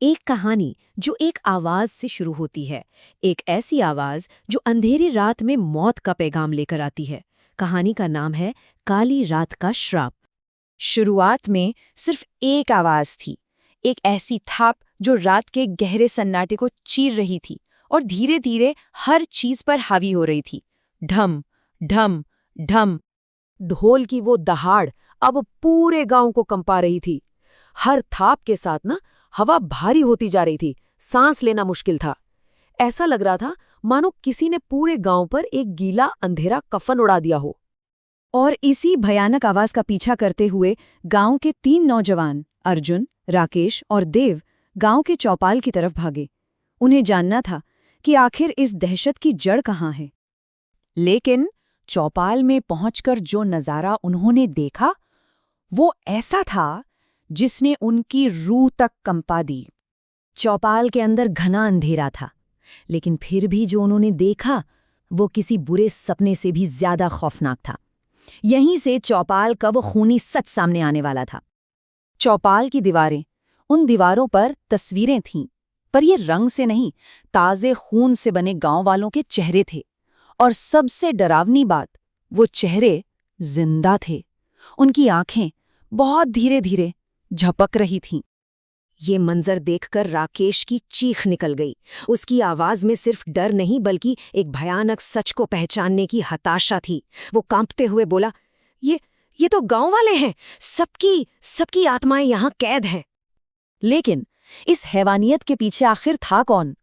एक कहानी जो एक आवाज से शुरू होती है, एक ऐसी आवाज जो अंधेरी रात में मौत का पैगाम लेकर आती है। कहानी का नाम है काली रात का श्राप। शुरुआत में सिर्फ एक आवाज थी, एक ऐसी थाप जो रात के गहरे सन्नाटे को चीर रही थी और धीरे धीरे हर चीज पर हावी हो रही थी। ढम ढम ढम। ढोल की वो दहाड़ अब पूरे गांव को कंपा रही थी। हर थाप के साथ ना हवा भारी होती जा रही थी, सांस लेना मुश्किल था। ऐसा लग रहा था मानो किसी ने पूरे गांव पर एक गीला अंधेरा कफन उड़ा दिया हो। और इसी भयानक आवाज का पीछा करते हुए गांव के 3 नौजवान अर्जुन, राकेश और देव गांव के चौपाल की तरफ भागे। उन्हें जानना था कि आखिर इस दहशत की जड़ कहाँ है। लेकिन चौपाल में पहुंचकर जो नजारा उन्होंने देखा वो ऐसा था जिसने उनकी रूह तक कंपा दी। चौपाल के अंदर घना अंधेरा था, लेकिन फिर भी जो उन्होंने देखा वो किसी बुरे सपने से भी ज्यादा खौफनाक था। यहीं से चौपाल का वो खूनी सच सामने आने वाला था। चौपाल की दीवारें, उन दीवारों पर तस्वीरें थीं, पर ये रंग से नहीं, ताजे खून से बने गांव वालों के चेहरे थे। और सबसे डरावनी बात, वो चेहरे जिंदा थे। उनकी आंखें बहुत धीरे धीरे झपक रही थीं। ये मंजर देखकर राकेश की चीख निकल गई। उसकी आवाज में सिर्फ डर नहीं बल्कि एक भयानक सच को पहचानने की हताशा थी। वो कांपते हुए बोला, ये तो गांव वाले हैं, सबकी आत्माएं यहाँ कैद हैं। लेकिन इस हैवानियत के पीछे आखिर था कौन?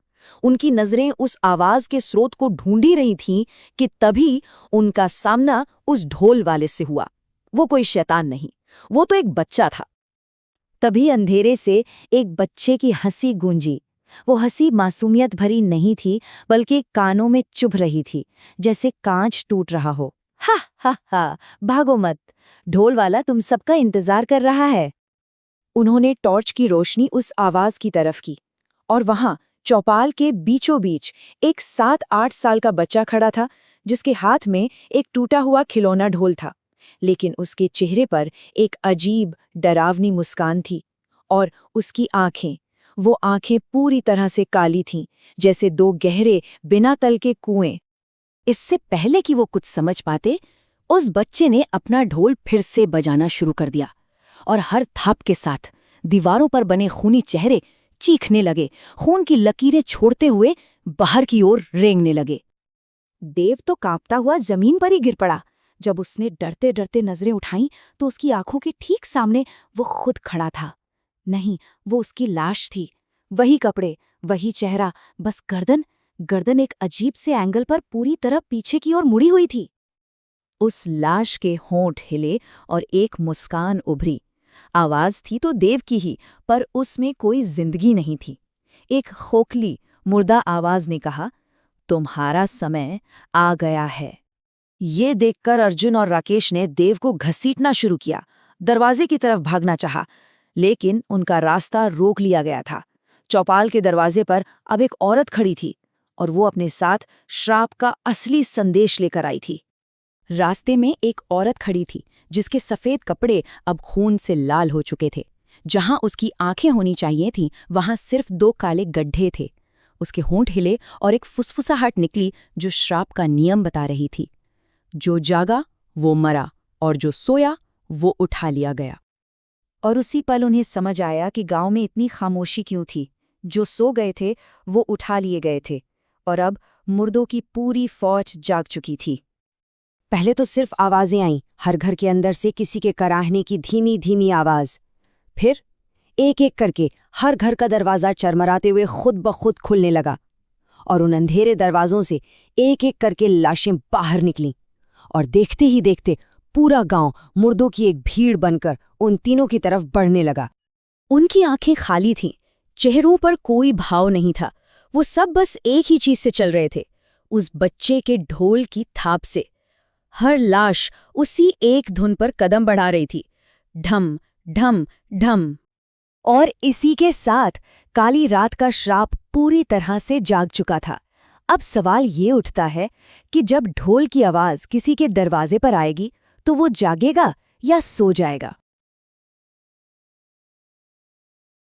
उनकी नजरें उस आवाज के स्रोत को ढूंढी रही थीं कि तभी उनका सामना उस ढोल वाले से हुआ। वो कोई शैतान नहीं, वो तो एक बच्चा था। तभी अंधेरे से एक बच्चे की हंसी गूंजी। वो हंसी मासूमियत भरी नहीं थी, बल्कि कानों में चुभ रही थी, जैसे कांच टूट रहा हो। हा हा हा, भागो मत, ढोल वाला तुम सबका इंतजार कर रहा है। उन्होंने टॉर्च की रोशनी उस आवाज की तरफ की, और वहां चौपाल के बीचों बीच एक 7-8 साल का बच्चा खड़ा था, जिसके हाथ में एक टूटा हुआ खिलौना ढोल था। लेकिन उसके चेहरे पर एक अजीब डरावनी मुस्कान थी, और उसकी आंखें, वो आंखें पूरी तरह से काली थीं, जैसे 2 गहरे बिना तल के कुएं। इससे पहले कि वो कुछ समझ पाते, उस बच्चे ने अपना ढोल फिर से बजाना शुरू कर दिया, और हर थाप के साथ दीवारों पर बने खूनी चेहरे चीखने लगे, खून की लकीरें छोड़ते हुए बाहर की ओर रेंगने लगे। देव तो कांपता हुआ जमीन पर ही गिर पड़ा। जब उसने डरते डरते नजरें उठाईं तो उसकी आंखों के ठीक सामने वो खुद खड़ा था। नहीं, वो उसकी लाश थी। वही कपड़े, वही चेहरा, बस गर्दन एक अजीब से एंगल पर पूरी तरह पीछे की ओर मुड़ी हुई थी। उस लाश के होंठ हिले और एक मुस्कान उभरी। आवाज थी तो देव की ही, पर उसमें कोई जिंदगी नहीं थी। एक खोखली, मुर्दा आवाज ने कहा, तुम्हारा समय आ गया है। ये देखकर अर्जुन और राकेश ने देव को घसीटना शुरू किया, दरवाजे की तरफ भागना चाहा, लेकिन उनका रास्ता रोक लिया गया था। चौपाल के दरवाजे पर अब एक औरत खड़ी थी, और वो अपने साथ श्राप का असली संदेश लेकर आई थी। रास्ते में एक औरत खड़ी थी, जिसके सफेद कपड़े अब खून से लाल हो चुके थे। जहां उसकी आंखें होनी चाहिए थीं, वहां सिर्फ 2 काले गड्ढे थे। उसके होंठ हिले और एक फुसफुसाहट निकली जो श्राप का नियम बता रही थी। जो जागा वो मरा, और जो सोया वो उठा लिया गया। और उसी पल उन्हें समझ आया कि गांव में इतनी खामोशी क्यों थी। जो सो गए थे वो उठा लिए गए थे, और अब मुर्दों की पूरी फौज जाग चुकी थी। पहले तो सिर्फ आवाजें आईं, हर घर के अंदर से किसी के कराहने की धीमी धीमी आवाज। फिर एक एक करके हर घर का दरवाजा चरमराते हुए खुद ब खुद खुलने लगा, और उन अंधेरे दरवाजों से एक एक करके लाशें बाहर निकलीं। और देखते ही देखते पूरा गांव मुर्दों की एक भीड़ बनकर उन तीनों की तरफ बढ़ने लगा। उनकी आंखें खाली थीं, चेहरों पर कोई भाव नहीं था। वो सब बस एक ही चीज से चल रहे थे, उस बच्चे के ढोल की थाप से। हर लाश उसी एक धुन पर कदम बढ़ा रही थी, ढम ढम ढम। और इसी के साथ काली रात का श्राप पूरी तरह से जाग चुका था। अब सवाल ये उठता है कि जब ढोल की आवाज किसी के दरवाजे पर आएगी तो वो जागेगा या सो जाएगा।